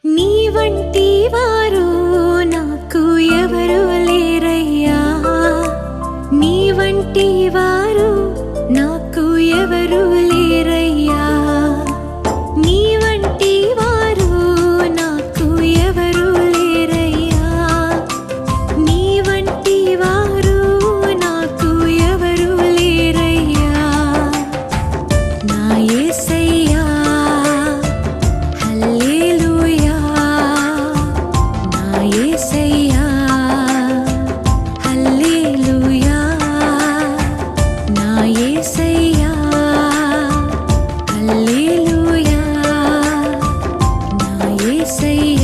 నీ వంటి వారు నాకు ఎవరు లేరయ్యా, నీ వంటి వారు నాకు ఎవరు లేరయ్యా, నీ వంటి వారు నాకు ఎవరు లేరయ్యా, నీ వంటి వారు నాకు ఎవరు లేరయ్యా. నా యేసయ్యా హల్లెలూయా, నా యేసయ్యా హల్లెలూయా, నా యేసయ్యా హల్లెలూయా, నా యేసయ్యా.